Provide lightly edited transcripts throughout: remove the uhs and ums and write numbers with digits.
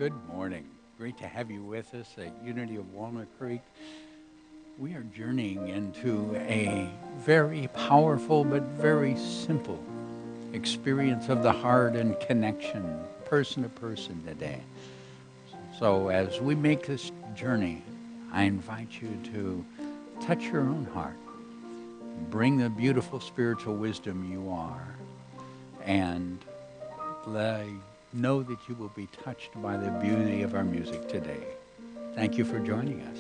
Good morning. Great to have you with us at Unity of Walnut Creek. We are journeying into a very powerful but very simple experience of the heart and connection, person to person today. So as we make this journey, I invite you to touch your own heart, bring the beautiful spiritual wisdom you are, and know that you will be touched by the beauty of our music today. Thank you for joining us.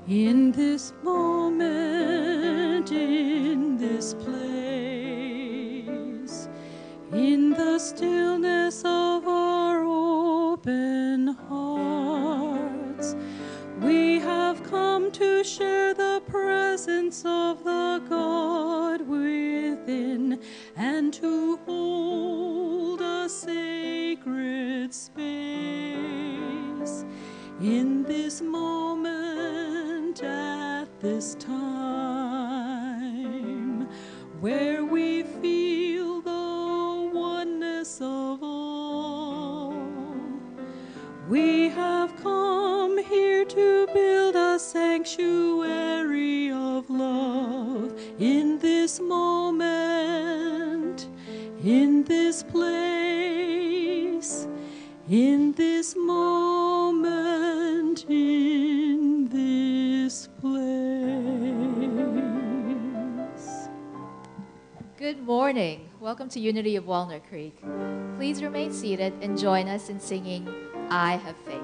In this moment, in this place, in the stillness of our open hearts, we have come to share the presence of the God within and to hold a sacred space. In this moment, at this time, where we feel the oneness of all, we have come here to build a sanctuary of love. In this moment, in this place, in this moment, in this place. Good morning. Welcome to Unity of Walnut Creek. Please remain seated and join us in singing I Have Faith.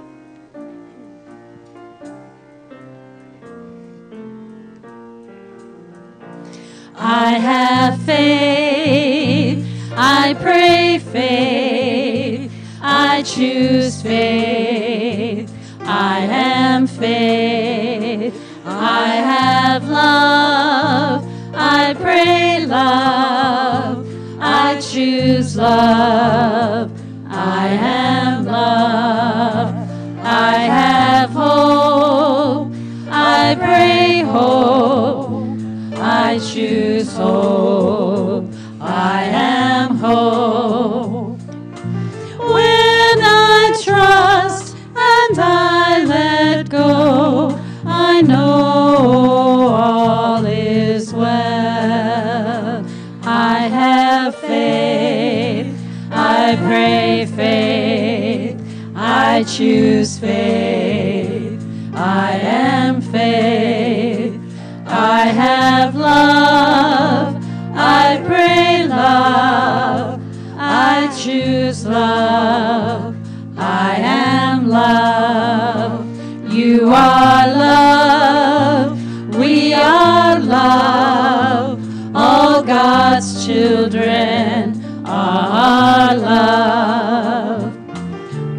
I have faith, I pray faith, I choose faith, I am faith, I have love, I pray love, I choose love, I am love, I have hope, I pray hope, I choose hope, I am hope. When I trust and I let go, I know all is well. I have faith, I pray faith, I choose faith, I am faith. I have love, I pray love, I choose love, I am love. You are love, we are love, all God's children are love.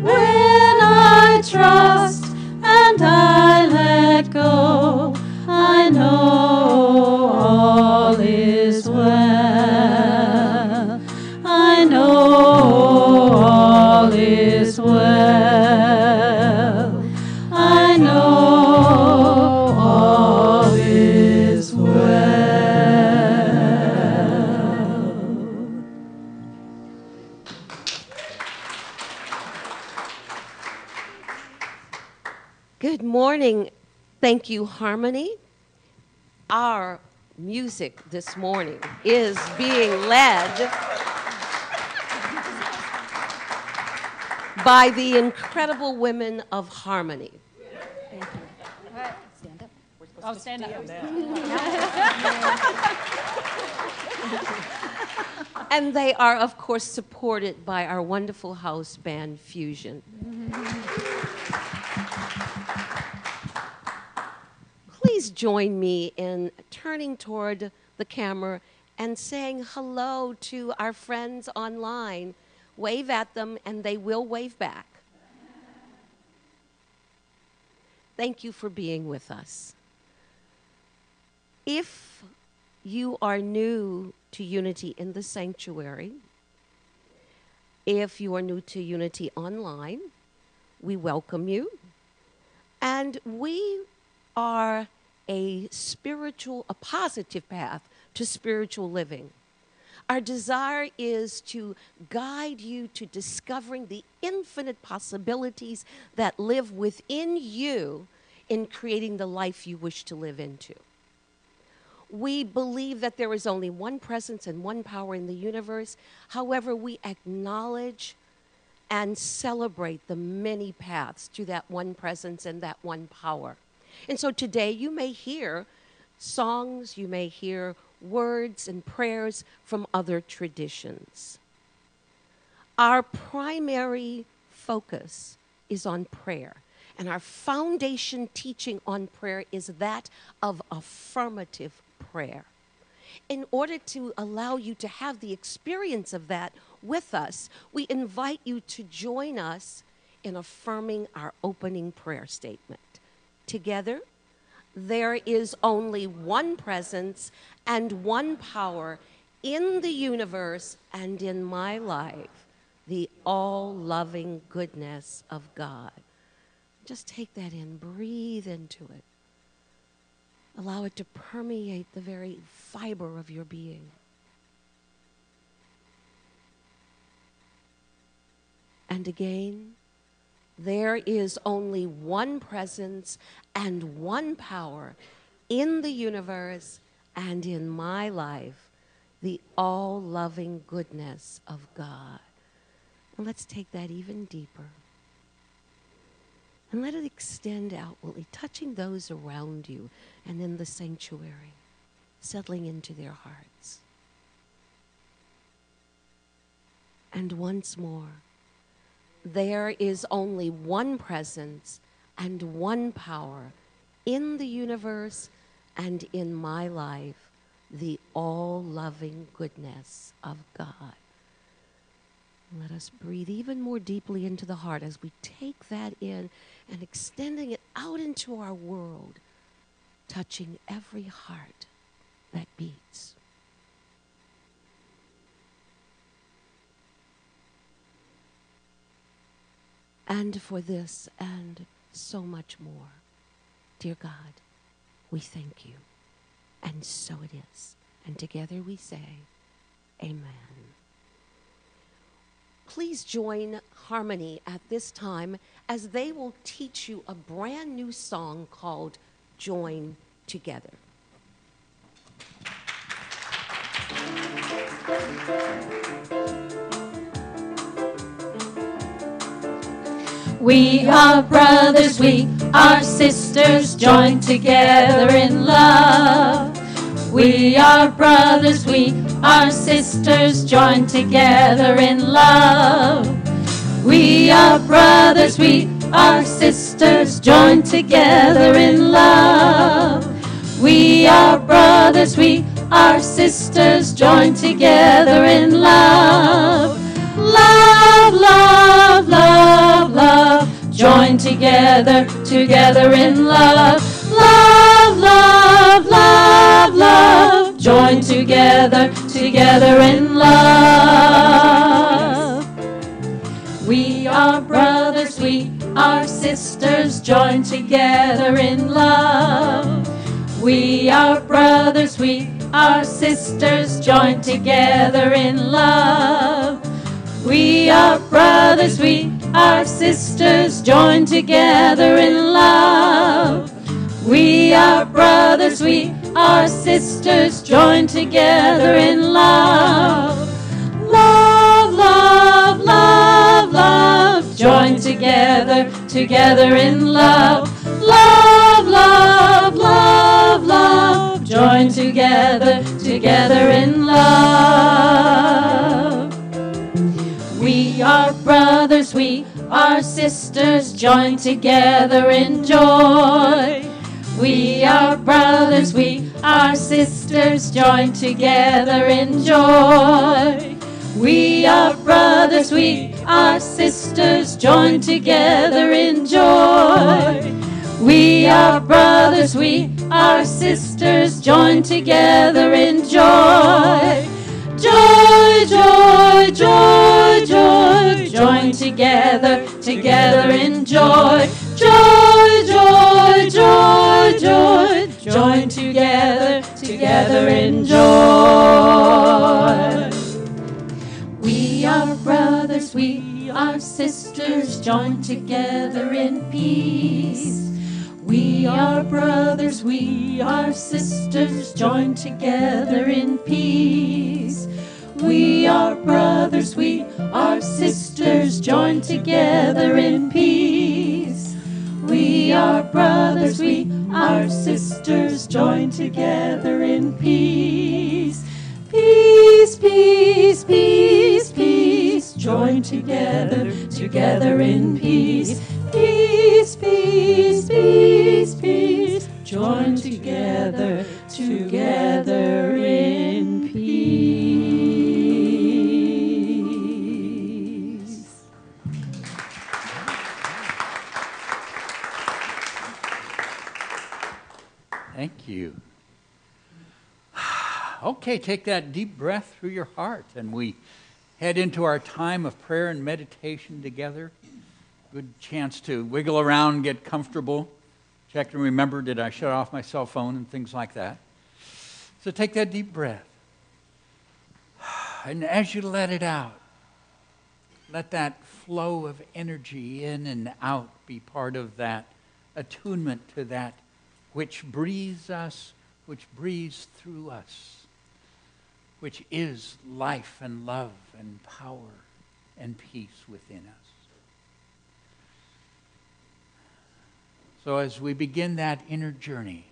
When I trust and I let go, I know all is well. I know all is well. I know all is well. Good morning. Thank you, Harmony. Our music this morning is being led by the incredible women of Harmony. Thank you. Stand up. Oh, stand up. And they are, of course, supported by our wonderful house band, Fusion. Please join me in turning toward the camera and saying hello to our friends online. Wave at them, and they will wave back. Thank you for being with us. If you are new to Unity in the sanctuary, if you are new to Unity online, we welcome you. And we are a positive path to spiritual living. Our desire is to guide you to discovering the infinite possibilities that live within you in creating the life you wish to live into. We believe that there is only one presence and one power in the universe. However, we acknowledge and celebrate the many paths to that one presence and that one power. And so today you may hear songs, you may hear words and prayers from other traditions. Our primary focus is on prayer, and our foundation teaching on prayer is that of affirmative prayer. In order to allow you to have the experience of that with us, we invite you to join us in affirming our opening prayer statement. Together, there is only one presence and one power in the universe and in my life, the all-loving goodness of God. Just take that in, breathe into it. Allow it to permeate the very fiber of your being. And again, there is only one presence and one power in the universe and in my life, the all-loving goodness of God. And let's take that even deeper. And let it extend outwardly, touching those around you and in the sanctuary, settling into their hearts. And once more, there is only one presence and one power in the universe and in my life, the all-loving goodness of God. Let us breathe even more deeply into the heart as we take that in and extending it out into our world, touching every heart that beats. And for this and so much more, dear God, we thank you. And so it is. And together we say, Amen. Please join Harmony at this time as they will teach you a brand new song called Join Together. We are brothers, we are sisters, joined together in love. We are brothers, we are sisters, joined together in love. We are brothers, we are sisters, joined together in love. We are brothers, we are sisters, joined together in love. Love, love, love, love, joined together, together in love. Love, love, love, love, joined together, together in love. We are brothers, we are sisters, joined together in love. We are brothers, we are sisters, joined together in love. We are brothers, we are sisters, joined together in love. We are brothers, we are sisters, joined together in love. Love, love, love, love, joined together, together in love. Love, love, love, love, joined together, together in love. We are brothers, we are sisters, joined together in joy. We are brothers, we are sisters, joined together in joy. We are brothers, we are sisters, joined together in joy. We are brothers, we are sisters, joined together in joy. Joy, joy, joy, joy, joined together, together in joy. Joy, joy, joy, joy, joined together, together in joy. We are brothers, we are sisters, joined together in peace. We are brothers, we are sisters, joined together in peace. We are brothers, we are sisters, joined together in peace. We are brothers, we are sisters, joined together in peace. Peace, peace, peace, peace, joined together, together in peace. Peace, peace, peace, peace, joined together, together in peace. Thank you. Okay, take that deep breath through your heart, and we head into our time of prayer and meditation together. Good chance to wiggle around, get comfortable, check and remember, did I shut off my cell phone and things like that. So take that deep breath. And as you let it out, let that flow of energy in and out be part of that attunement to that which breathes us, which breathes through us, which is life and love and power and peace within us. So as we begin that inner journey,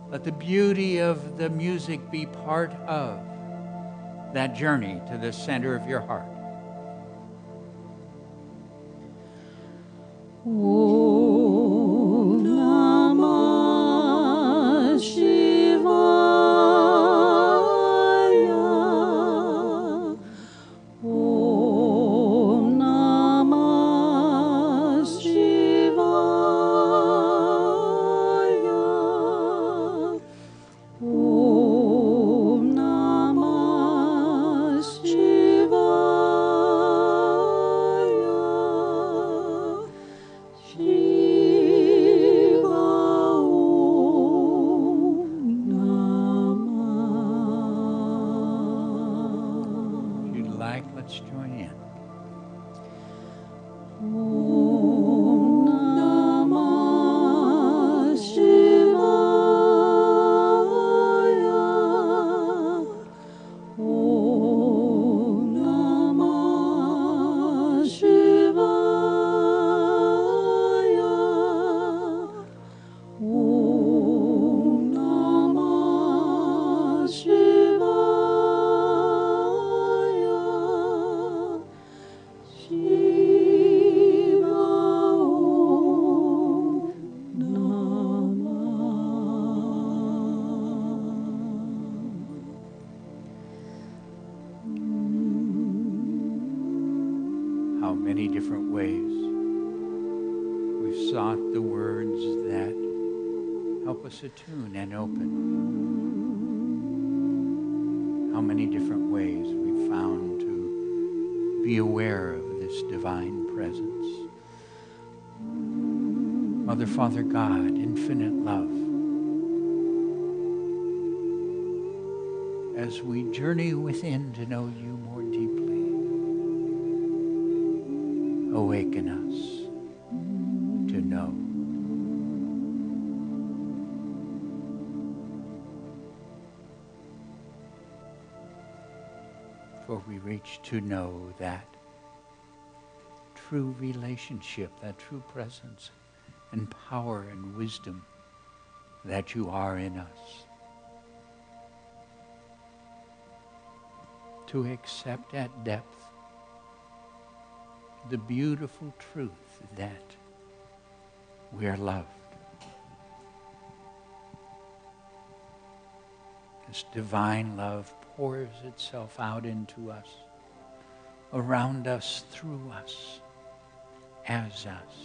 let the beauty of the music be part of that journey to the center of your heart. Om Namah Shivaya. Om Namah Shivaya. Om Namah Shivaya. Shiva Om Namah. If you'd like, let's join in. Om Namah Shivaya. Om Namah Shivaya. Om Namah Shivaya. Shiva Om Namah. How many different ways we've sought the words that help us attune and open. How many different ways we've found to be aware of this divine presence. Mother, Father, God, infinite love. As we journey within to know you more deeply, awaken us to know. For we reach to know that true relationship, that true presence and power and wisdom that you are in us. To accept at depth the beautiful truth that we are loved. This divine love pours itself out into us, around us, through us, as us.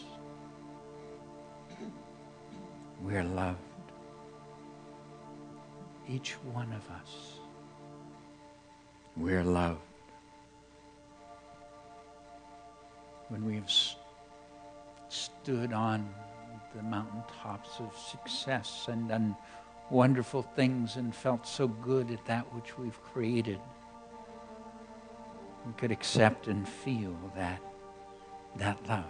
We're loved. Each one of us. We're loved. When we have stood on the mountaintops of success and done wonderful things and felt so good at that which we've created, we could accept and feel that love.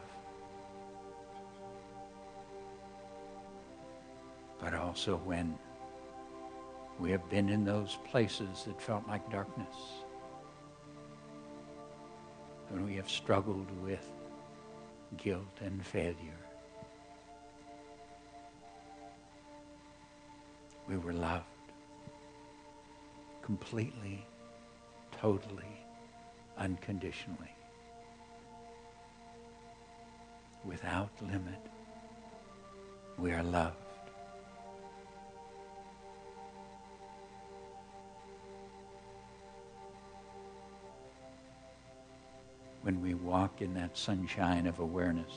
But also when we have been in those places that felt like darkness, when we have struggled with guilt and failure, we were loved completely, totally, unconditionally, without limit. We are loved. When we walk in that sunshine of awareness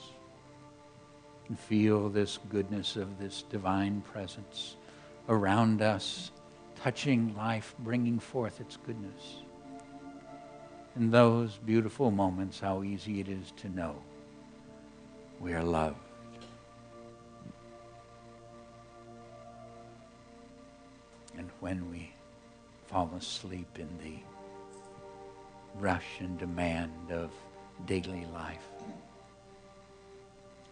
and feel this goodness of this divine presence around us, touching life, bringing forth its goodness. In those beautiful moments, how easy it is to know we are loved. And when we fall asleep in the rush and demand of daily life,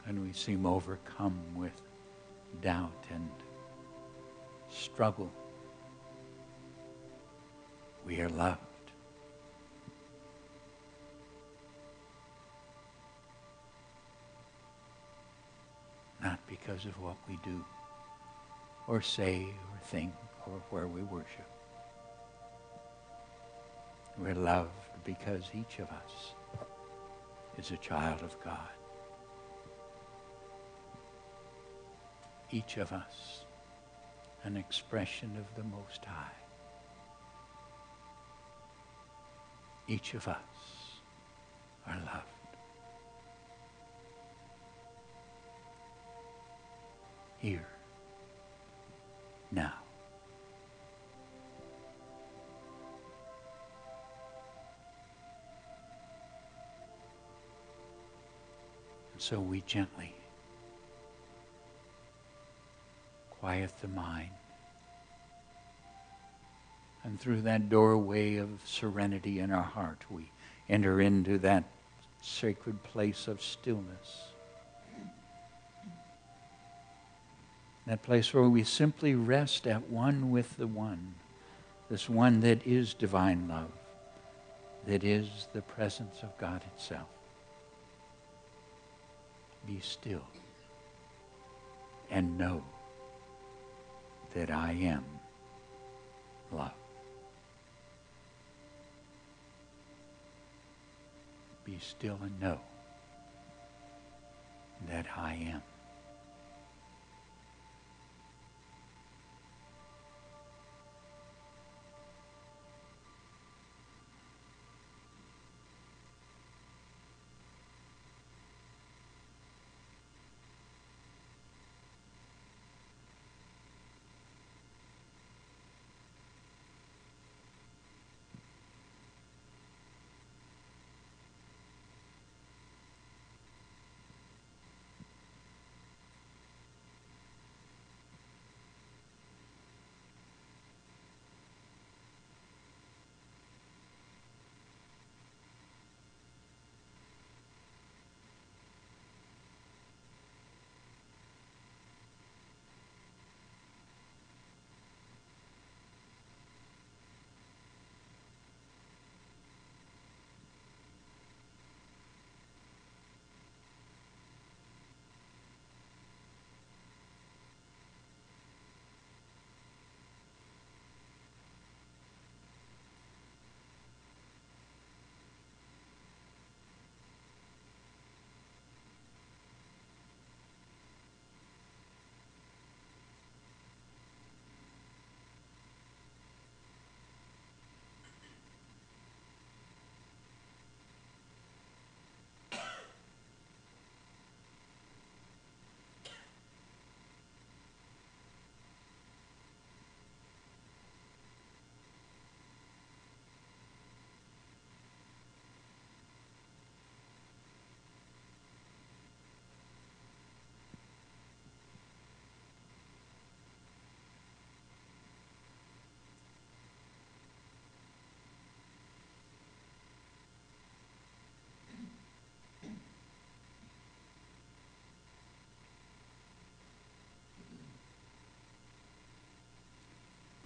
and we seem overcome with doubt and struggle, we are loved. Not because of what we do or say or think or where we worship. We're loved because each of us is a child of God. Each of us an expression of the Most High. Each of us are loved. Here, now. And so we gently quiet the mind. And through that doorway of serenity in our heart, we enter into that sacred place of stillness. That place where we simply rest at one with the one, this one that is divine love, that is the presence of God itself. Be still and know that I am love. Be still and know that I am.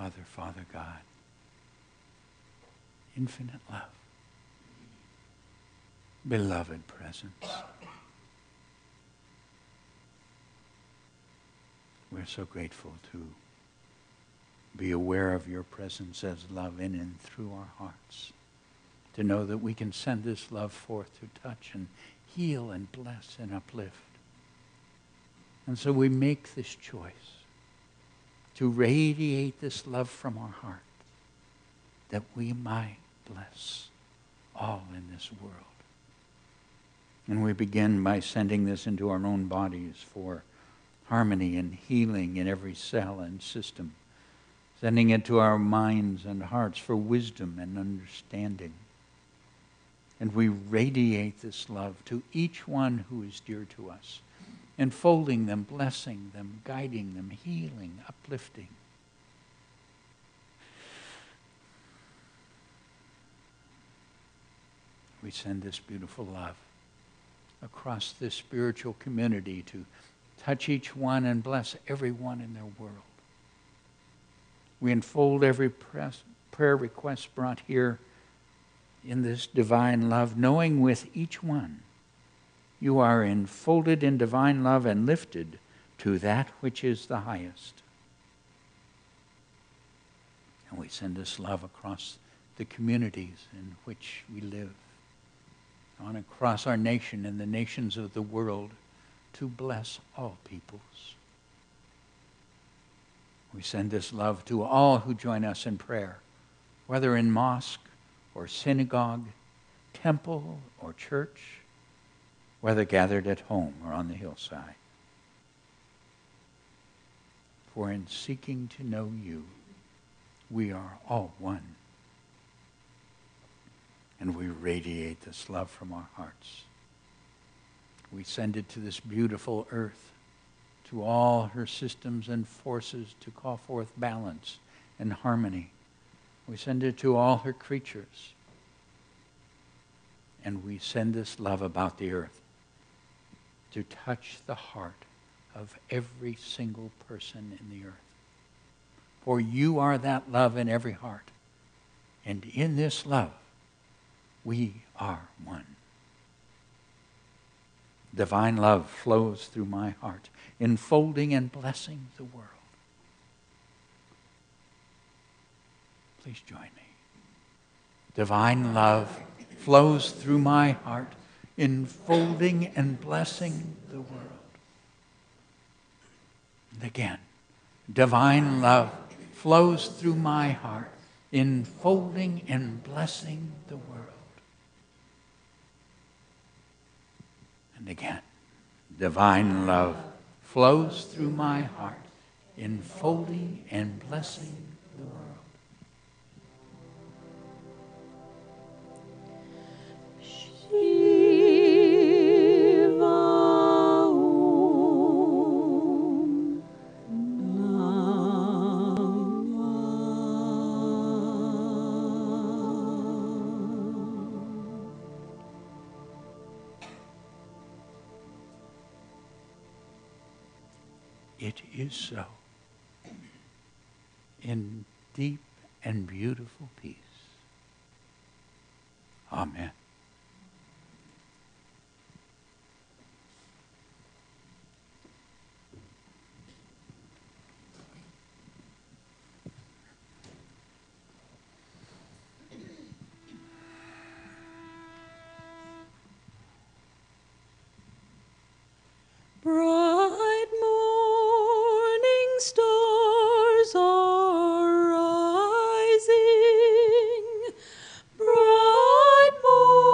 Father God, infinite love, beloved presence. We're so grateful to be aware of your presence as love in and through our hearts, to know that we can send this love forth to touch and heal and bless and uplift. And so we make this choice to radiate this love from our heart, that we might bless all in this world. And we begin by sending this into our own bodies for harmony and healing in every cell and system, sending it to our minds and hearts for wisdom and understanding. And we radiate this love to each one who is dear to us, enfolding them, blessing them, guiding them, healing, uplifting. We send this beautiful love across this spiritual community to touch each one and bless everyone in their world. We enfold every prayer request brought here in this divine love, knowing with each one you are enfolded in divine love and lifted to that which is the highest. And we send this love across the communities in which we live, on across our nation and the nations of the world, to bless all peoples. We send this love to all who join us in prayer, whether in mosque or synagogue, temple or church, whether gathered at home or on the hillside. For in seeking to know you, we are all one. And we radiate this love from our hearts. We send it to this beautiful earth, to all her systems and forces to call forth balance and harmony. We send it to all her creatures. And we send this love about the earth to touch the heart of every single person in the earth. For you are that love in every heart. And in this love, we are one. Divine love flows through my heart, enfolding and blessing the world. Please join me. Divine love flows through my heart, enfolding and blessing the world. And again, divine love flows through my heart, enfolding and blessing the world. And again, divine love flows through my heart, enfolding and blessing the world. It is so. In deep and beautiful peace. Amen. Bright morning stars are rising. Bright morning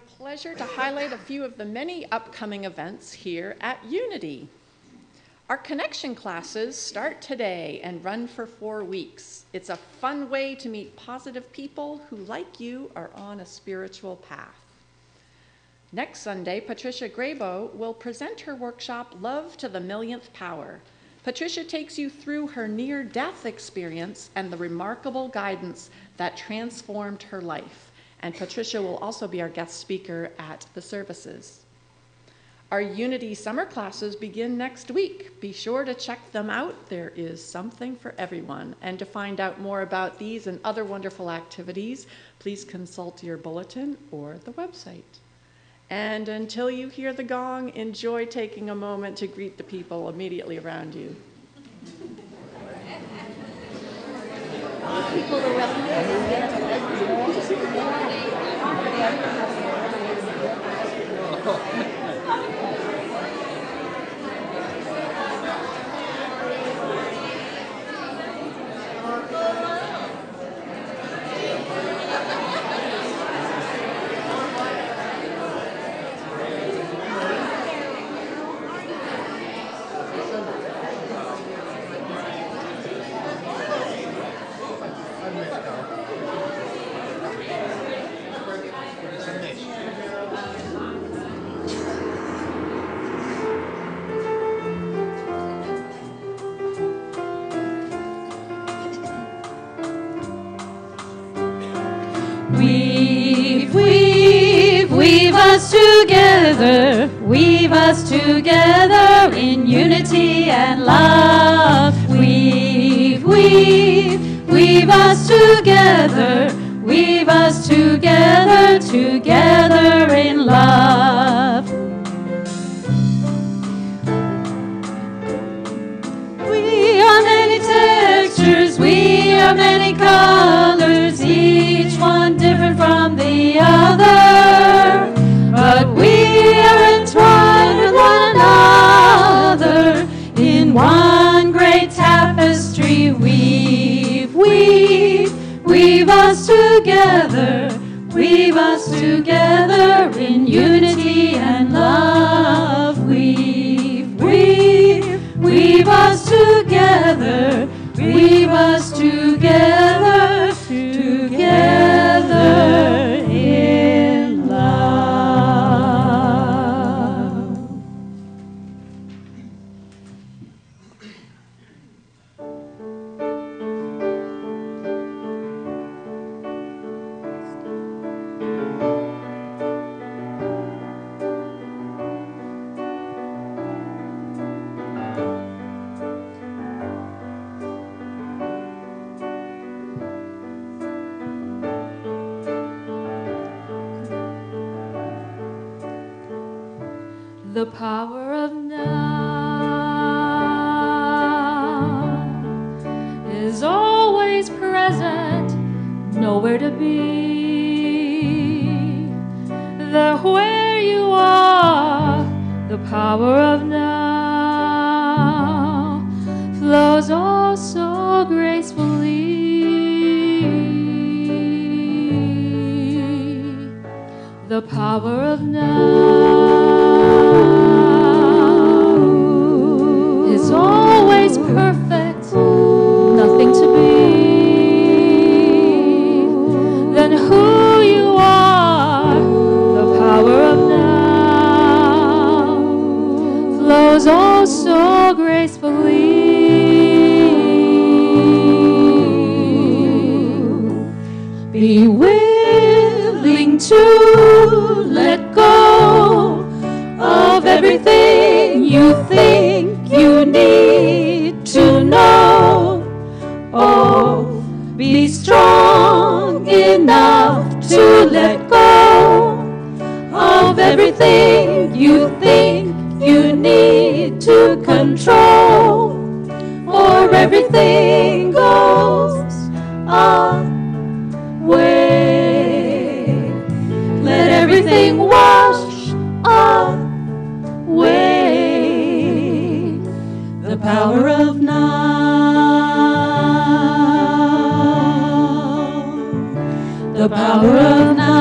pleasure to highlight a few of the many upcoming events here at Unity. Our connection classes start today and run for 4 weeks. It's a fun way to meet positive people who, like you, are on a spiritual path. Next Sunday, Patricia Grabo will present her workshop, Love to the Millionth Power. Patricia takes you through her near-death experience and the remarkable guidance that transformed her life. And Patricia will also be our guest speaker at the services. Our Unity summer classes begin next week. Be sure to check them out. There is something for everyone. And to find out more about these and other wonderful activities, please consult your bulletin or the website. And until you hear the gong, enjoy taking a moment to greet the people immediately around you. People around Weave us together in unity and love. Weave us together. Weave us together, together in love. We are many textures, we are many colors, each one different from the other. But we are entwined with one another in one great tapestry. Weave us together in unity and love. Weave us together, together in love. The power of now is always present, nowhere to be. There where you are, the power of now flows oh so gracefully. The power of now is always perfect, nothing to be than who you are. The power of now flows oh so gracefully. Be willing to let go of everything you think you need to know. Oh, be strong enough to let go of everything you think you need to control, or everything goes away. Let everything wash away. The power of now. The power of now.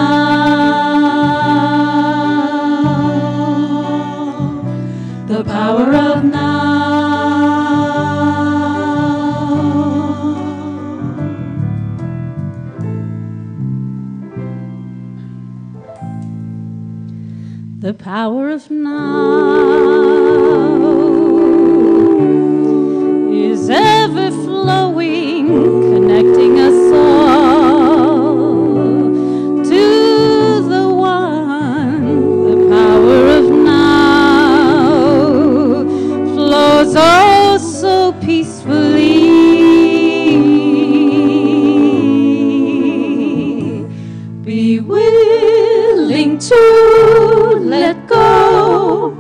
The power of now is ever flowing, connecting us all to the one. The power of now flows oh so peacefully. Be willing to let go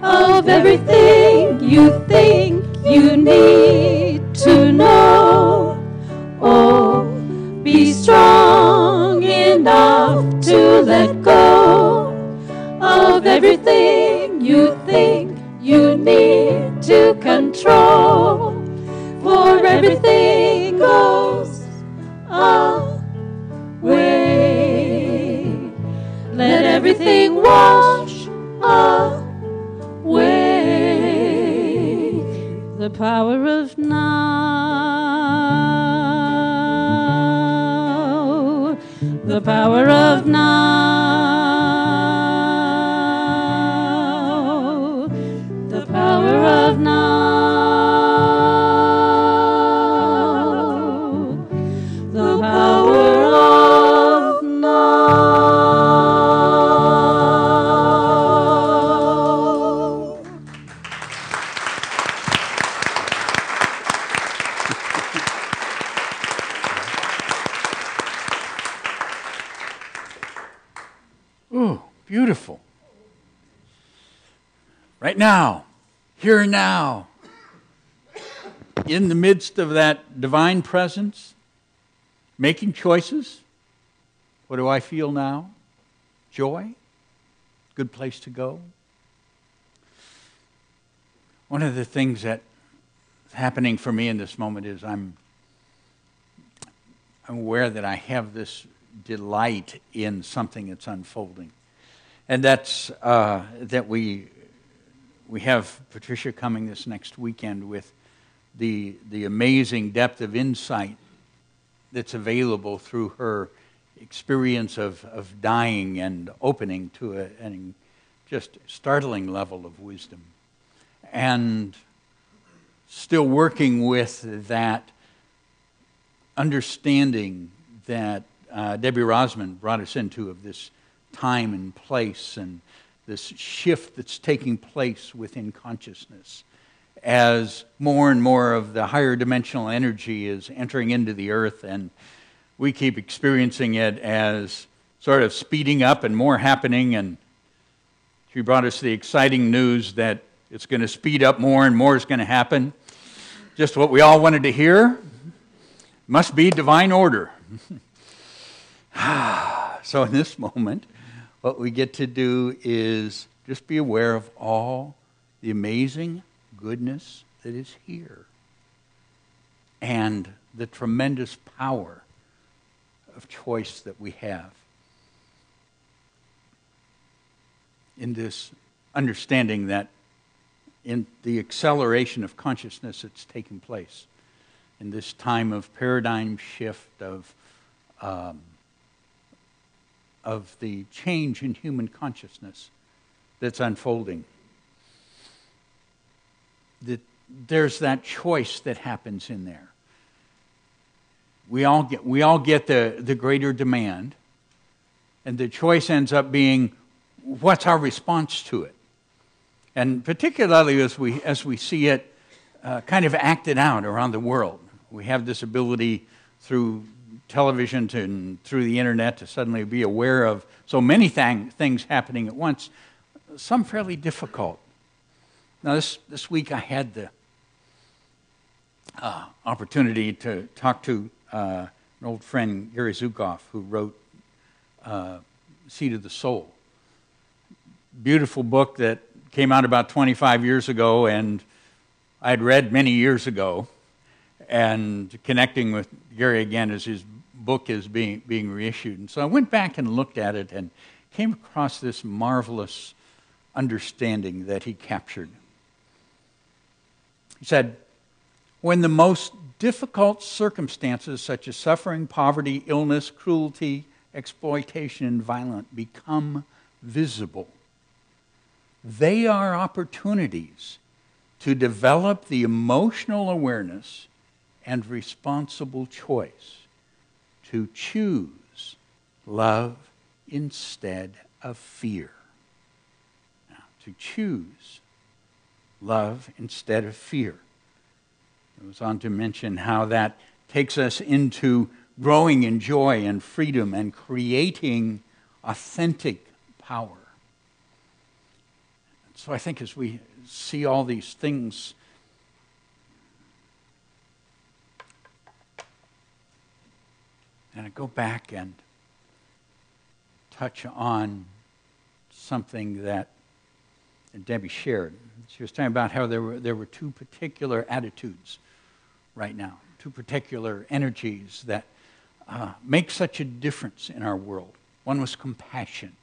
of everything you think you need to know. Oh, be strong enough to let go of everything you think you need to control. For everything goes away. Let everything wash away. The power of now. The power of now. The power of now. The power of now. Ooh, beautiful. Right now, here and now, in the midst of that divine presence, making choices. What do I feel now? Joy. Good place to go. One of the things that's happening for me in this moment is I'm aware that I have this delight in something that's unfolding. And that's that we have Patricia coming this next weekend with the amazing depth of insight that's available through her experience of dying and opening to a just startling level of wisdom. And still working with that understanding that Debbie Rosman brought us into of this time and place and this shift that's taking place within consciousness as more and more of the higher dimensional energy is entering into the earth, and we keep experiencing it as sort of speeding up and more happening. And she brought us the exciting news that it's going to speed up more and more is going to happen. Just what we all wanted to hear. Must be divine order. So in this moment, what we get to do is just be aware of all the amazing goodness that is here and the tremendous power of choice that we have in this understanding that in the acceleration of consciousness that's taking place in this time of paradigm shift of the change in human consciousness that's unfolding. That there's that choice that happens in there. We all get the greater demand, and the choice ends up being what's our response to it. And particularly as we see it kind of acted out around the world. We have this ability through television and through the internet to suddenly be aware of so many things happening at once, some fairly difficult. Now this week I had the opportunity to talk to an old friend, Gary Zukoff, who wrote Seed of the Soul. Beautiful book that came out about 25 years ago, and I had read many years ago, and connecting with Gary again as his book is being reissued. And so I went back and looked at it and came across this marvelous understanding that he captured. He said, when the most difficult circumstances such as suffering, poverty, illness, cruelty, exploitation, and violence become visible, They are opportunities to develop the emotional awareness and responsible choice to choose love instead of fear. Now, to choose love instead of fear. It goes on to mention how that takes us into growing in joy and freedom and creating authentic power. So I think as we see all these things, and I go back and touch on something that Debbie shared. She was talking about how there were two particular attitudes right now, two particular energies that make such a difference in our world. One was compassion,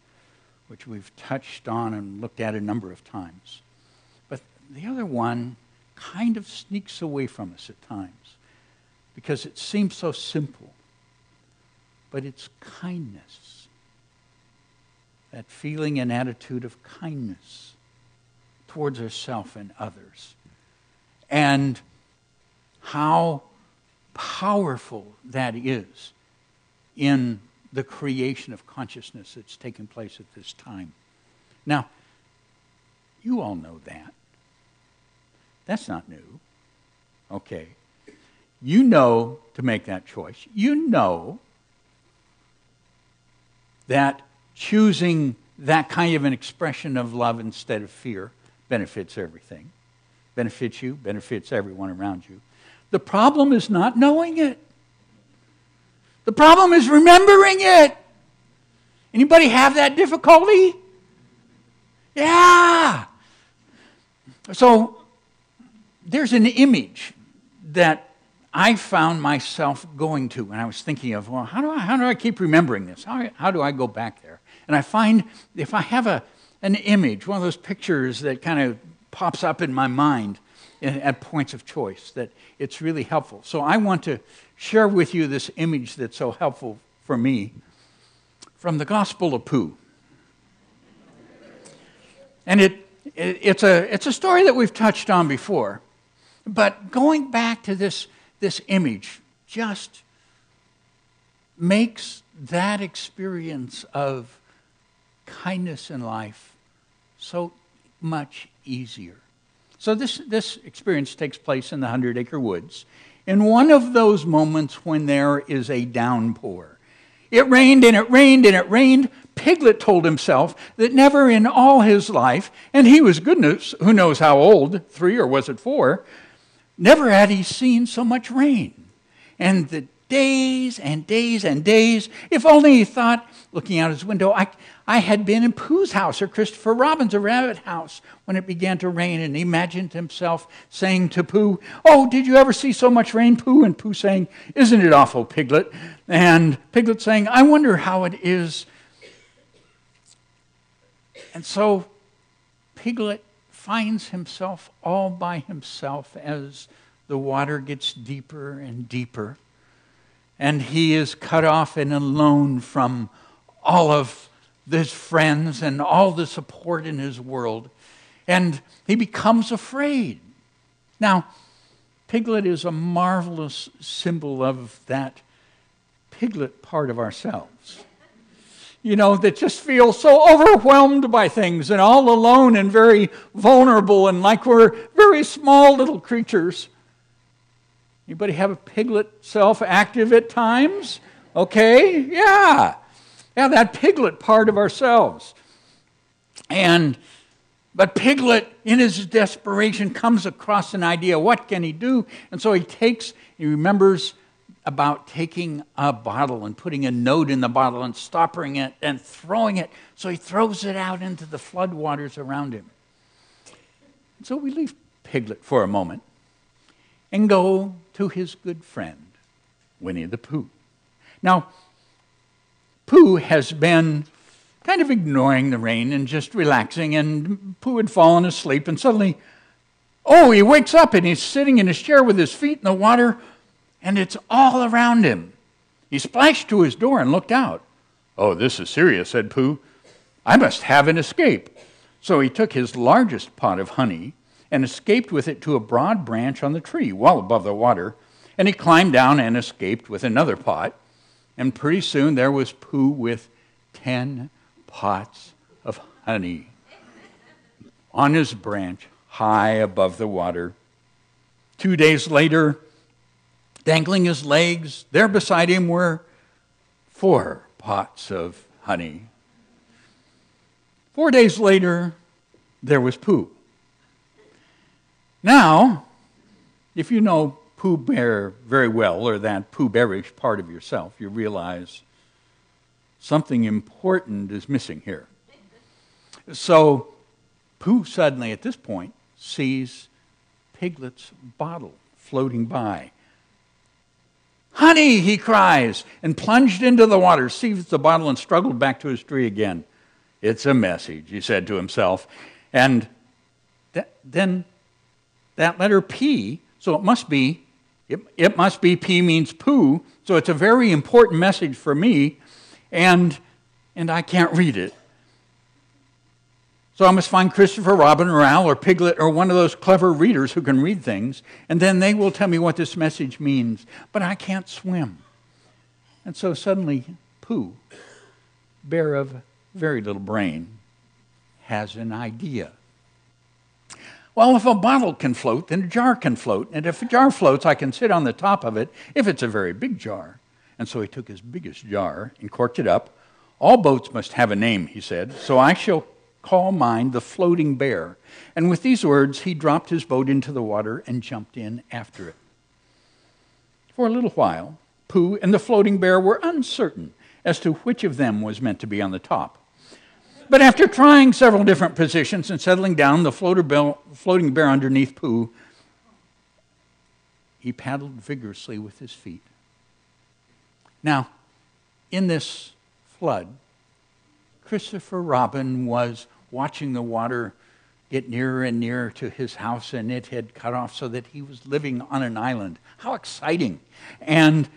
which we've touched on and looked at a number of times. But the other one kind of sneaks away from us at times because it seems so simple. But it's kindness. That feeling and attitude of kindness towards ourselves and others. And how powerful that is in the creation of consciousness that's taking place at this time. Now, you all know that. That's not new. Okay. You know to make that choice. You know that choosing that kind of an expression of love instead of fear benefits everything. Benefits you, benefits everyone around you. The problem is not knowing it. The problem is remembering it. Anybody have that difficulty? Yeah. So there's an image that I found myself going to when I was thinking of, well, how do I keep remembering this? How do I go back there? And I find if I have an image, one of those pictures that kind of pops up in my mind at points of choice, that it's really helpful. So I want to share with you this image that's so helpful for me from the Gospel of Pooh. And it's a story that we've touched on before, but going back to this image just makes that experience of kindness in life so much easier. So this experience takes place in the 100-acre woods in one of those moments when there is a downpour. It rained and it rained and it rained. Piglet told himself that never in all his life, and he was goodness, who knows how old, 3 or was it 4, never had he seen so much rain. And the days and days and days, if only he thought, looking out his window, I had been in Pooh's house or Christopher Robin's, a rabbit house, when it began to rain, and he imagined himself saying to Pooh, "Oh, did you ever see so much rain, Pooh?" And Pooh saying, "Isn't it awful, Piglet?" And Piglet saying, "I wonder how it is." And so Piglet finds himself all by himself as the water gets deeper and deeper, and he is cut off and alone from all of his friends and all the support in his world, and he becomes afraid. Now, Piglet is a marvelous symbol of that Piglet part of ourselves, that just feels so overwhelmed by things and all alone and very vulnerable and like we're very small little creatures. Anybody have a Piglet self active at times? Okay, yeah, that Piglet part of ourselves. But Piglet, in his desperation, comes across an idea. What can he do? And so he remembers about taking a bottle and putting a note in the bottle and stopping it and throwing it. So he throws it out into the floodwaters around him. And so we leave Piglet for a moment and go to his good friend, Winnie the Pooh. Now, Pooh has been kind of ignoring the rain and just relaxing, and Pooh had fallen asleep, and suddenly, he wakes up and he's sitting in his chair with his feet in the water, and it's all around him. He splashed to his door and looked out. "Oh, this is serious," said Pooh. "I must have an escape." So he took his largest pot of honey and escaped with it to a broad branch on the tree, well above the water. And he climbed down and escaped with another pot. And pretty soon there was Pooh with 10 pots of honey on his branch, high above the water. 2 days later, dangling his legs, there beside him were 4 pots of honey. 4 days later, there was Pooh. Now, if you know Pooh Bear very well, or that Pooh Bearish part of yourself, you realize something important is missing here. So Pooh suddenly, at this point, sees Piglet's bottle floating by. "Honey!" he cries, and plunged into the water, seized the bottle, and struggled back to his tree again. "It's a message," he said to himself. And then that letter P, so it must be P means Pooh, so it's a very important message for me, and I can't read it. So I must find Christopher Robin or Al or Piglet or one of those clever readers who can read things, and then they will tell me what this message means. But I can't swim. And so suddenly Pooh, bear of very little brain, has an idea. Well, if a bottle can float, then a jar can float. And if a jar floats, I can sit on the top of it if it's a very big jar. And so he took his biggest jar and corked it up. "All boats must have a name," he said, "so I shall call mine the Floating Bear." And with these words, he dropped his boat into the water and jumped in after it. For a little while, Pooh and the Floating Bear were uncertain as to which of them was meant to be on the top. But after trying several different positions and settling down the Floating Bear underneath Pooh, he paddled vigorously with his feet. Now, in this flood, Christopher Robin was watching the water get nearer and nearer to his house, and it had cut off so that he was living on an island. How exciting. And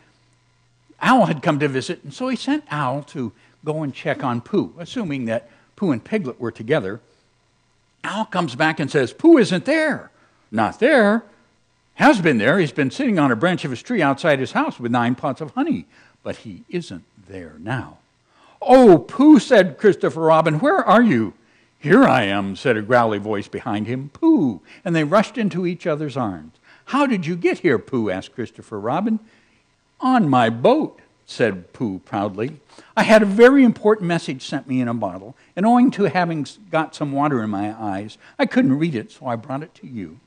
Owl had come to visit, and so he sent Owl to go and check on Pooh, assuming that Pooh and Piglet were together. Owl comes back and says, "Pooh isn't there." "Not there? Has been there. He's been sitting on a branch of his tree outside his house with 9 pots of honey, but he isn't there now." "Oh, Pooh," said Christopher Robin, "where are you?" "Here I am," said a growly voice behind him, "Pooh," and they rushed into each other's arms. "How did you get here, Pooh?" asked Christopher Robin. "On my boat," said Pooh proudly. "I had a very important message sent me in a bottle, and owing to having got some water in my eyes, I couldn't read it, so I brought it to you."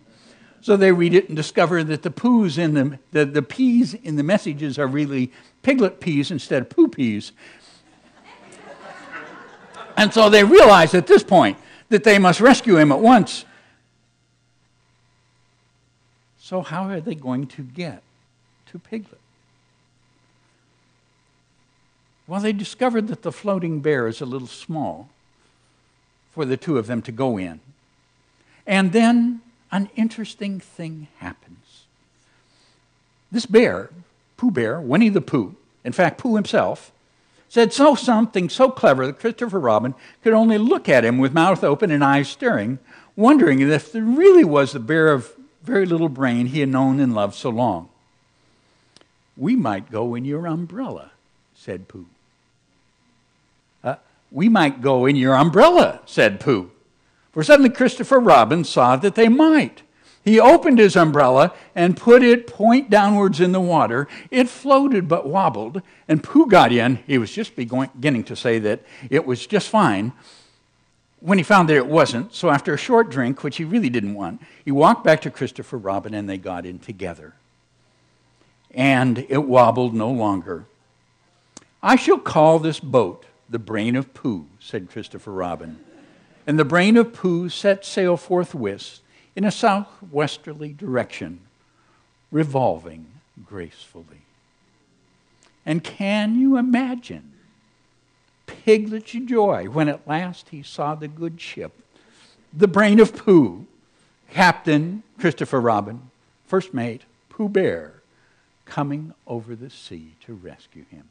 So they read it and discover that the Poohs in the peas in the messages are really Piglet peas instead of Pooh peas. And so they realize at this point that they must rescue him at once. So how are they going to get to Piglet? Well, they discovered that the Floating Bear is a little small for the two of them to go in. And then an interesting thing happens. This bear, Pooh Bear, Winnie the Pooh, in fact, Pooh himself, said something so clever that Christopher Robin could only look at him with mouth open and eyes staring, wondering if there really was the bear of very little brain he had known and loved so long. "We might go in your umbrella," said Pooh. "We might go in your umbrella," said Pooh. For suddenly Christopher Robin saw that they might. He opened his umbrella and put it point downwards in the water. It floated but wobbled, and Pooh got in. He was just beginning to say that it was just fine when he found that it wasn't. So after a short drink, which he really didn't want, he walked back to Christopher Robin, and they got in together. And it wobbled no longer. "I shall call this boat the Brain of Pooh," said Christopher Robin. And the Brain of Pooh set sail forthwith in a southwesterly direction, revolving gracefully. And can you imagine Piglet's joy when at last he saw the good ship, the Brain of Pooh, Captain Christopher Robin, First Mate Pooh Bear, coming over the sea to rescue him.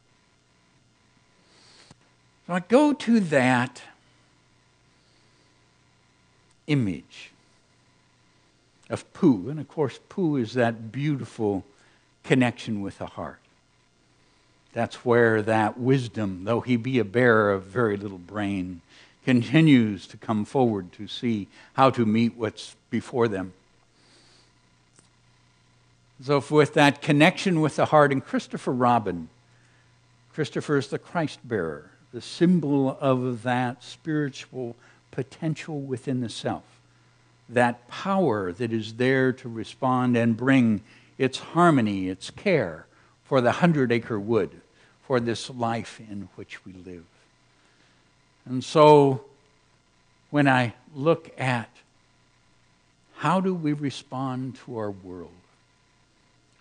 So I go to that image of Pooh. And of course, Pooh is that beautiful connection with the heart. That's where that wisdom, though he be a bear of very little brain, continues to come forward to see how to meet what's before them. So with that connection with the heart, and Christopher Robin, Christopher is the Christ bearer, the symbol of that spiritual potential within the self, that power that is there to respond and bring its harmony, its care for the 100-acre wood, for this life in which we live. And so when I look at how do we respond to our world,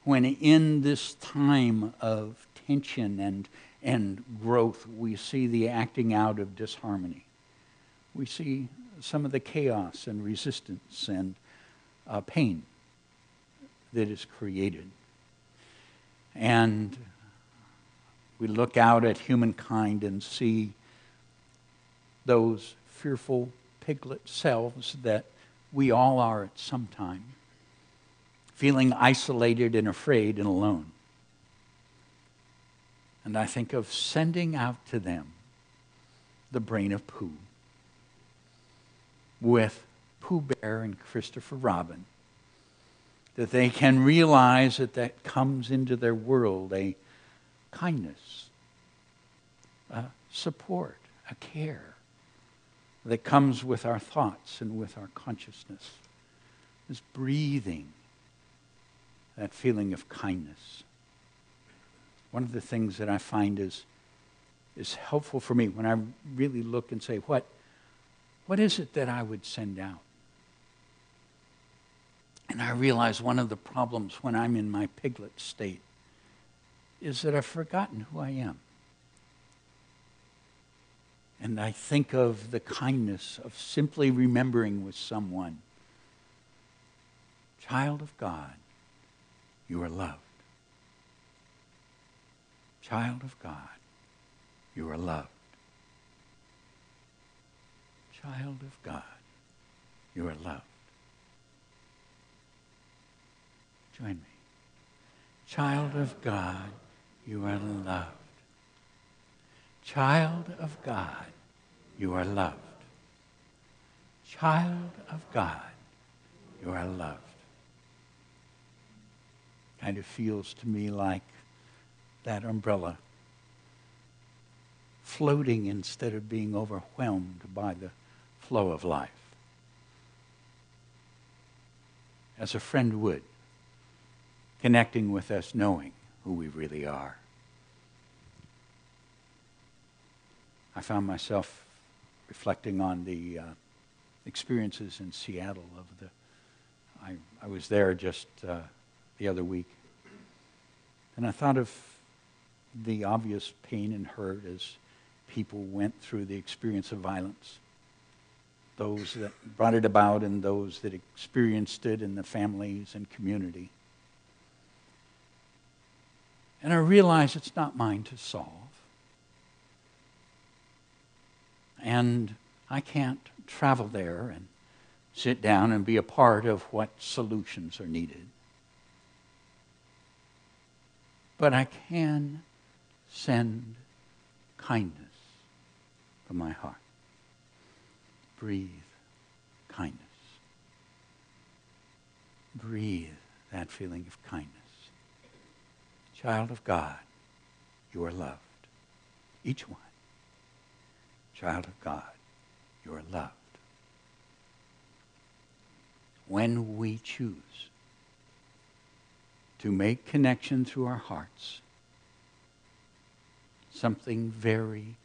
when in this time of tension and growth we see the acting out of disharmony, we see some of the chaos and resistance and pain that is created. And we look out at humankind and see those fearful piglet selves that we all are at some time, feeling isolated and afraid and alone. And I think of sending out to them the brain of Pooh, with Pooh Bear and Christopher Robin, that they can realize that comes into their world a kindness, a support, a care that comes with our thoughts and with our consciousness. This breathing, that feeling of kindness. One of the things that I find is helpful for me when I really look and say, what is it that I would send out? And I realize one of the problems when I'm in my piglet state is that I've forgotten who I am. And I think of the kindness of simply remembering with someone, child of God, you are loved. Child of God, you are loved. Child of God, you are loved. Join me. Child of God, you are loved. Child of God, you are loved. Child of God, you are loved. Kind of feels to me like that umbrella floating instead of being overwhelmed by the flow of life. As a friend would, connecting with us, knowing who we really are. I found myself reflecting on the experiences in Seattle I was there just the other week, and I thought of the obvious pain and hurt as people went through the experience of violence, those that brought it about and those that experienced it in the families and community. And I realize it's not mine to solve. And I can't travel there and sit down and be a part of what solutions are needed. But I can send kindness from my heart. Breathe kindness. Breathe that feeling of kindness. Child of God, you are loved. Each one. Child of God, you are loved. When we choose to make connection through our hearts, something very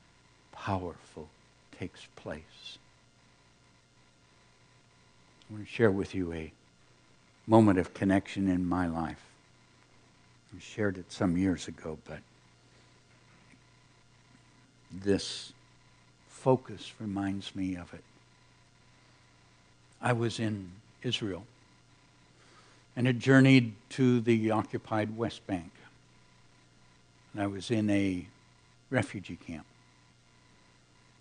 powerful takes place. I want to share with you a moment of connection in my life. I shared it some years ago, but this focus reminds me of it. I was in Israel and had journeyed to the occupied West Bank. And I was in a refugee camp.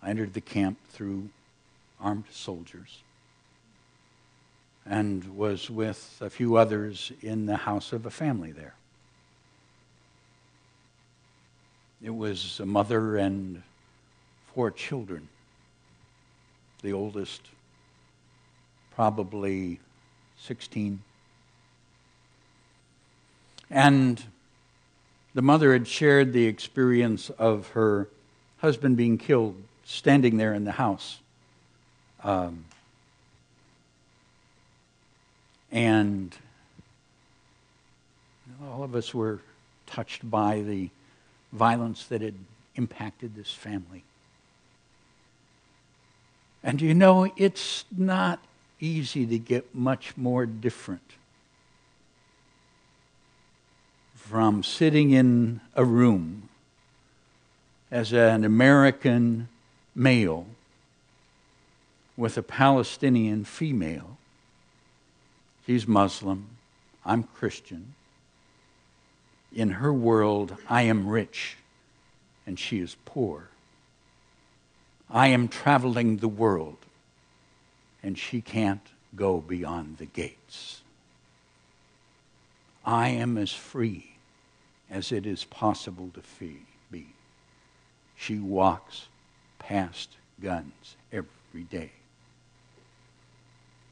I entered the camp through armed soldiers. and was with a few others in the house of a family there. It was a mother and 4 children. The oldest, probably 16. And the mother had shared the experience of her husband being killed, standing there in the house. And all of us were touched by the violence that had impacted this family. And you know, it's not easy to get much more different from sitting in a room as an American male with a Palestinian female. She's Muslim, I'm Christian. In her world, I am rich and she is poor. I am traveling the world and she can't go beyond the gates. I am as free as it is possible to be. She walks past guns every day.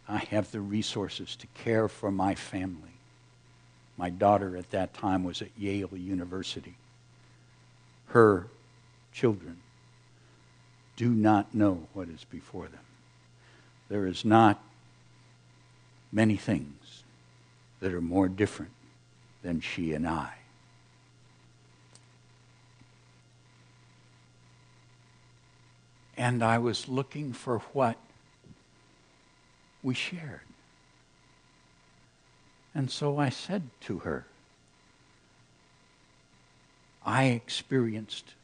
I have the resources to care for my family. My daughter at that time was at Yale University. Her children do not know what is before them. There is not many things that are more different than she and I. And I was looking for what we shared. And so I said to her, I experienced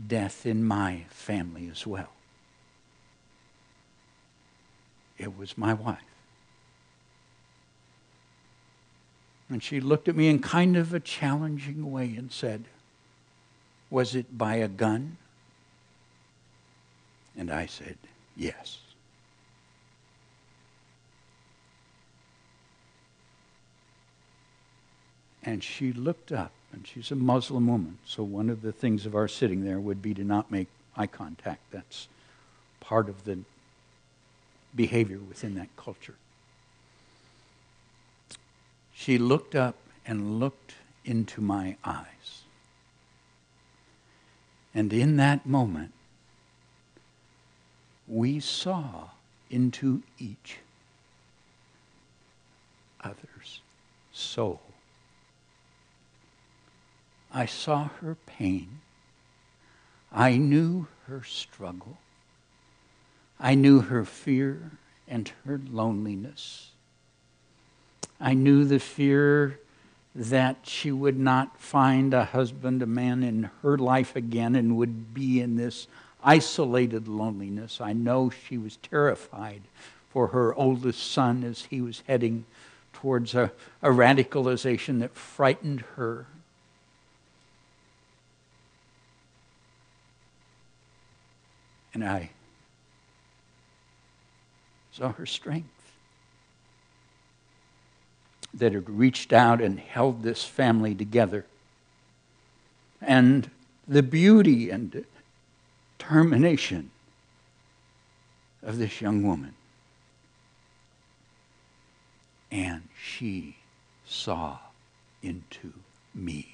death in my family as well. It was my wife. And she looked at me in kind of a challenging way and said, was it by a gun? And I said, yes. And she looked up, and she's a Muslim woman, so one of the things of our sitting there would be to not make eye contact. That's part of the behavior within that culture. She looked up and looked into my eyes. And in that moment, we saw into each other's soul. I saw her pain. I knew her struggle. I knew her fear and her loneliness. I knew the fear that she would not find a husband, a man in her life again, and would be in this isolated loneliness. I know she was terrified for her oldest son as he was heading towards a radicalization that frightened her. And I saw her strength that had reached out and held this family together. And the beauty and determination of this young woman. And she saw into me.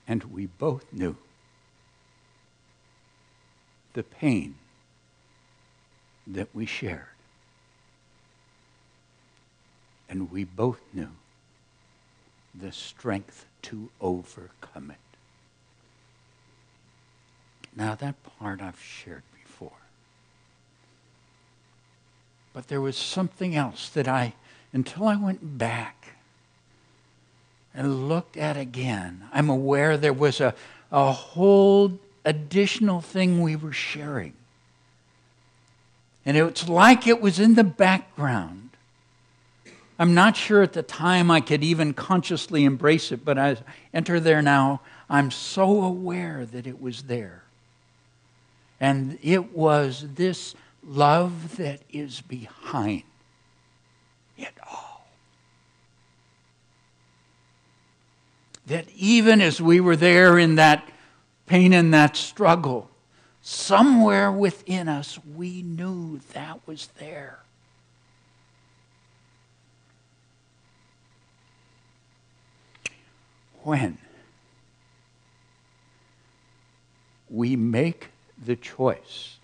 And we both knew the pain that we shared. And we both knew the strength to overcome it. Now, that part I've shared before. But there was something else that until I went back and looked at again, I'm aware there was a whole additional thing we were sharing. And it's like it was in the background. I'm not sure at the time I could even consciously embrace it, but as I enter there now, I'm so aware that it was there. And it was this love that is behind it all. That even as we were there in that pain and that struggle, somewhere within us we knew that was there. When we make the choice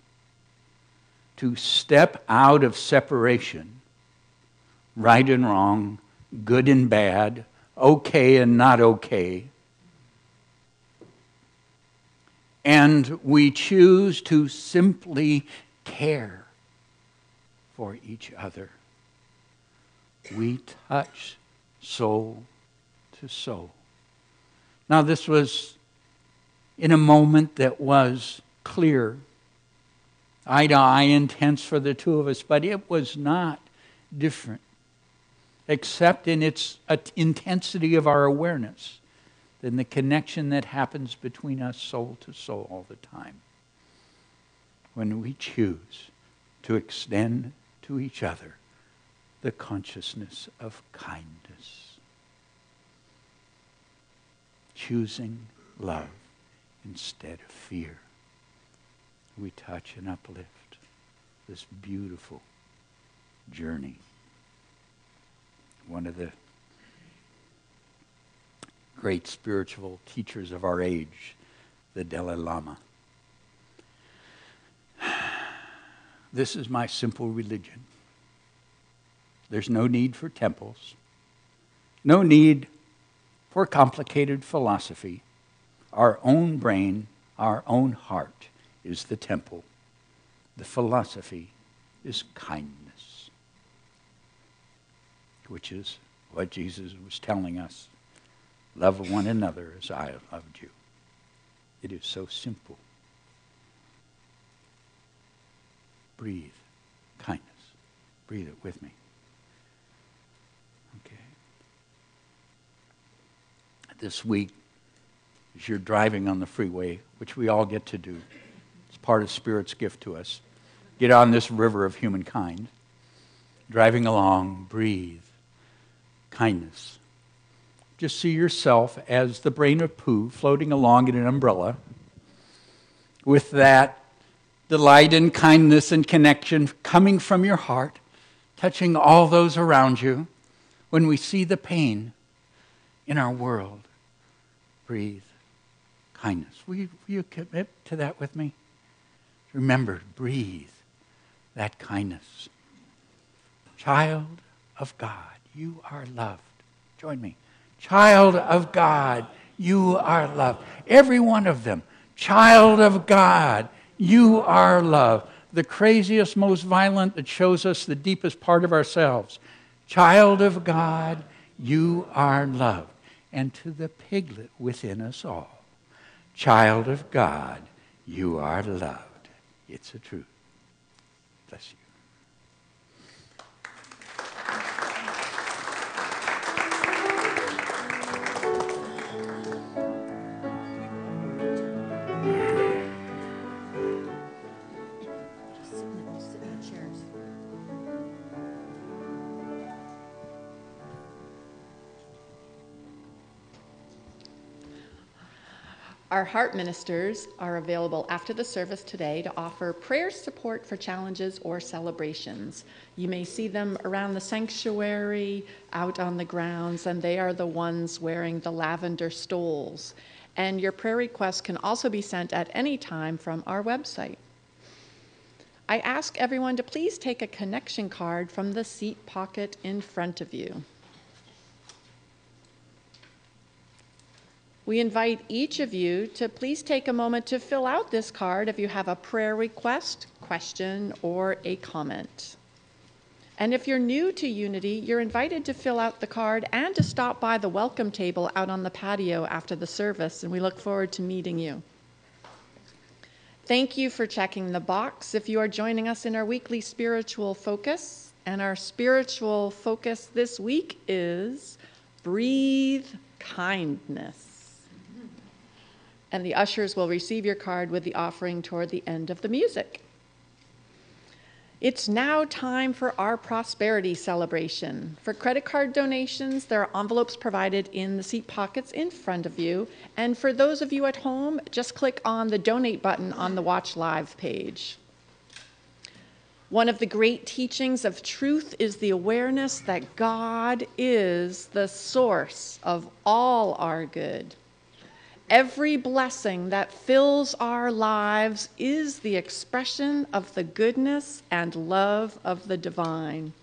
to step out of separation, right and wrong, good and bad, okay and not okay, and we choose to simply care for each other, we touch soul to soul. Now, this was in a moment that was clear, eye to eye, intense for the two of us, but it was not different, except in its intensity of our awareness, than the connection that happens between us soul to soul all the time. When we choose to extend to each other the consciousness of kindness. Choosing love instead of fear. We touch and uplift this beautiful journey. One of the great spiritual teachers of our age, the Dalai Lama. This is my simple religion. There's no need for temples, no need for complicated philosophy. Our own brain, our own heart is the temple. The philosophy is kindness, which is what Jesus was telling us. Love one another as I have loved you. It is so simple. Breathe kindness. Breathe it with me. Okay. This week, as you're driving on the freeway, which we all get to do, it's part of Spirit's gift to us. Get on this river of humankind. Driving along, breathe kindness. Just see yourself as the brain of Pooh floating along in an umbrella with that delight and kindness and connection coming from your heart, touching all those around you. When we see the pain in our world, breathe kindness. Will you commit to that with me? Remember, breathe that kindness. Child of God, you are loved. Join me. Child of God, you are loved. Every one of them. Child of God, you are loved. The craziest, most violent that shows us the deepest part of ourselves. Child of God, you are loved. And to the piglet within us all. Child of God, you are loved. It's a truth. Bless you. Our heart ministers are available after the service today to offer prayer support for challenges or celebrations. You may see them around the sanctuary, out on the grounds, and they are the ones wearing the lavender stoles. And your prayer requests can also be sent at any time from our website. I ask everyone to please take a connection card from the seat pocket in front of you. We invite each of you to please take a moment to fill out this card if you have a prayer request, question, or a comment. And if you're new to Unity, you're invited to fill out the card and to stop by the welcome table out on the patio after the service, and we look forward to meeting you. Thank you for checking the box if you are joining us in our weekly spiritual focus, And our spiritual focus this week is breathe kindness. And the ushers will receive your card with the offering toward the end of the music. It's now time for our prosperity celebration. For credit card donations, there are envelopes provided in the seat pockets in front of you. And for those of you at home, just click on the donate button on the Watch Live page. One of the great teachings of truth is the awareness that God is the source of all our good. Every blessing that fills our lives is the expression of the goodness and love of the divine.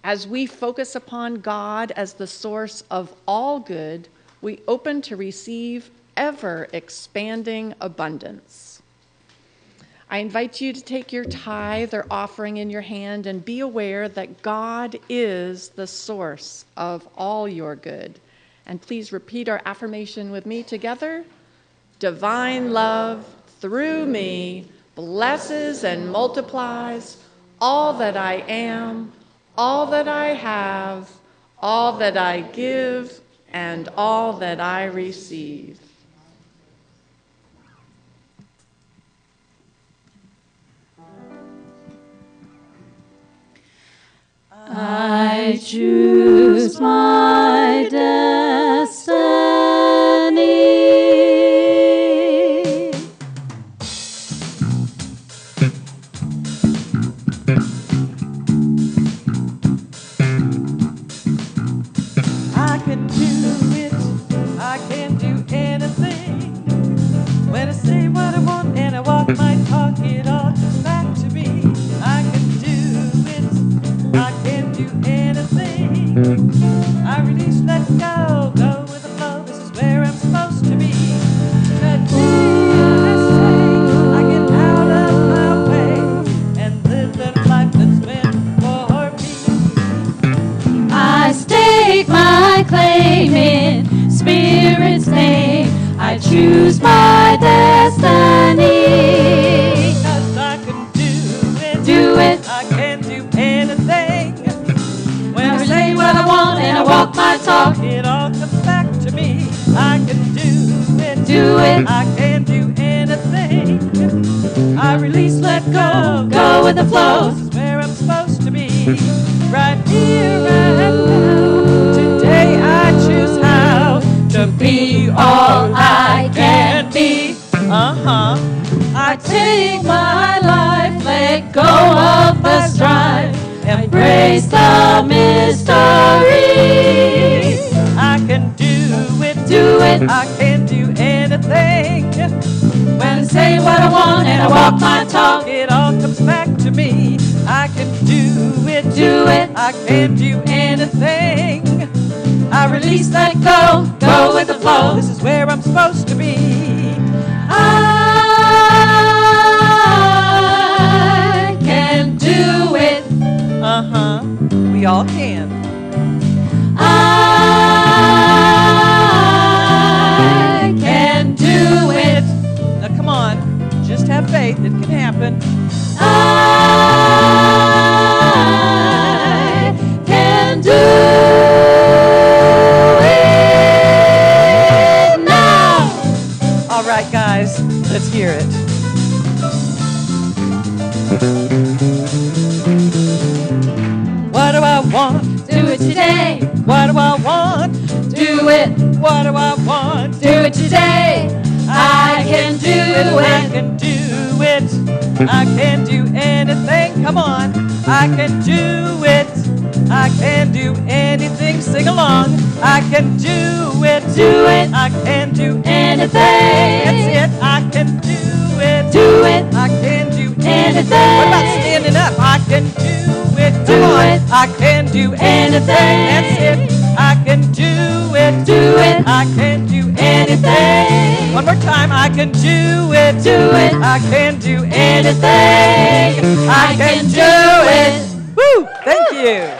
As we focus upon God as the source of all good, we open to receive ever-expanding abundance. I invite you to take your tithe or offering in your hand and be aware that God is the source of all your good. And please repeat our affirmation with me together. Divine love through me blesses and multiplies all that I am, all that I have, all that I give, and all that I receive. I choose my destiny. I can do it, I can do anything. When I say what I want and I walk my talk, it all comes back to me. I can do it, I can do anything. I release, let go, go with the flow. This is where I'm supposed to be. Today I say I get out of my way and live the life that's meant for me. I stake my claim in Spirit's name. I choose my destiny. 'Cause I can do it, Do it. I can do anything. When I Say what I want and I walk my talk. it all comes back to me. I can do it, Do it. I can do anything. I release, let go, Go with the flow. This is where I'm supposed to be. Right here, right now. Today I choose how to be all I can be. I take my life, Let go of the strife. Embrace the mystery. I can do it, Do it. I can do anything. When I say what I want and I walk my talk. It all comes back to me. I can do it, Do it. I can do anything. I release, Let go, go with the flow. This is where I'm supposed to be. I can do it. We all can. I can do it. Now come on, just have faith. It can happen. I can do it now. All right, guys, let's hear it. What do I want? Do it today. What do I want? Do it. What do I want? Do it today. I can do I it. can do it. I can do anything. Come on. I can do it. I can do anything. Sing along. I can do it. Do it. I can do Anything. That's it. I can do it. Do it. I can do Anything. What about standing up? I can do it. Do Come on. it. I can do Anything. That's it. I can do it. Do it. I can do Anything. One more time. I can do it. Do it. I can do Anything. I can do it. Woo! Thank you.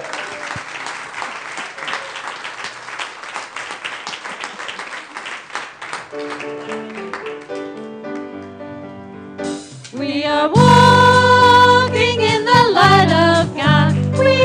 We are walking in the light of God. We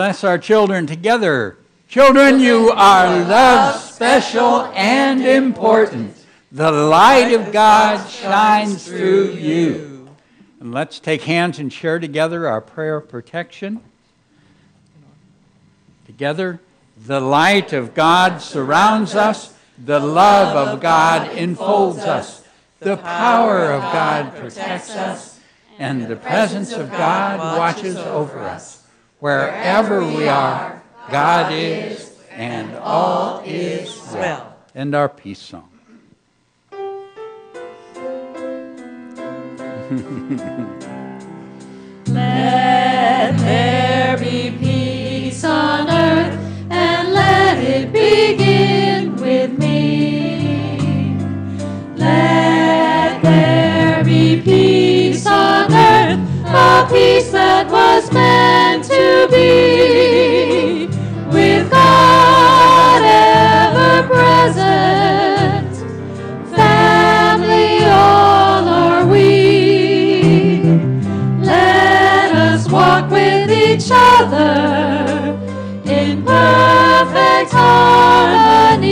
bless our children together. Children, you are loved, special, and important. The light of God shines through you. And let's take hands and share together our prayer of protection. Together, the light of God surrounds us. The love of God enfolds us. The power of God protects us. And the presence of God watches over us. Wherever we are, God is, and all is well. And our peace song. Let there be peace on earth, and let it begin with me. Let there be peace on earth, a peace that was meant to be, with God ever present, family all are we. Let us walk with each other in perfect harmony.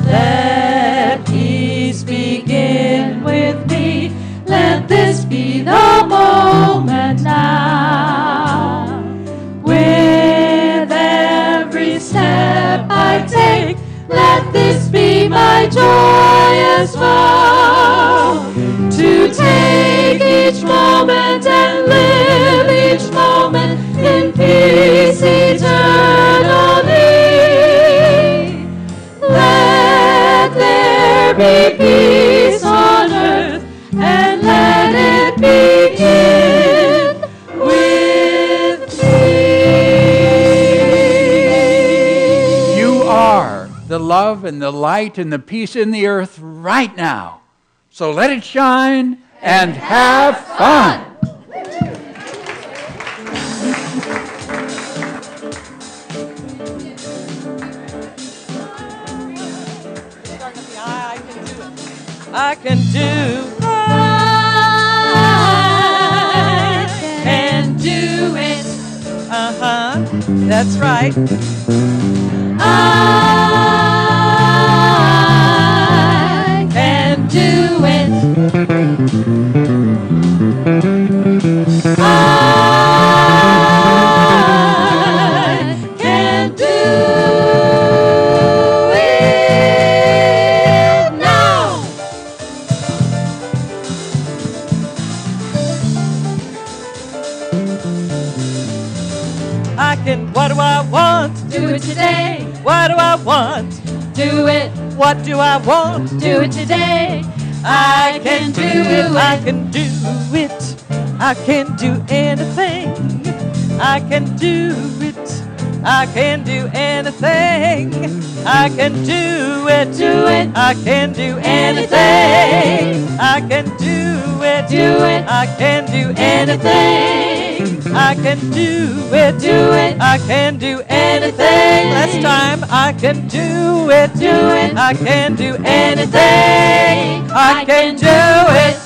Let peace begin with me. Let this be the moment now. With every step I take, let this be my joyous vow. To take each moment and live each moment in peace eternally. Let there be peace on earth, and let it begin with me. You are the love and the light and the peace in the earth right now. So let it shine and have fun. I can do it. That's right. I can do it. I can do it now. I can, what do I want? Do it today. What do I want? Do it. What do I want? Do it today. I can do it. I can do it. I can do anything. I can do it. I can do anything. I can do it. Do it. I can do anything. I can do it. Do it. I can do Anything. I can do it. Do it. I can do anything. Last time I can do it. Do it. I can do anything. I can do it.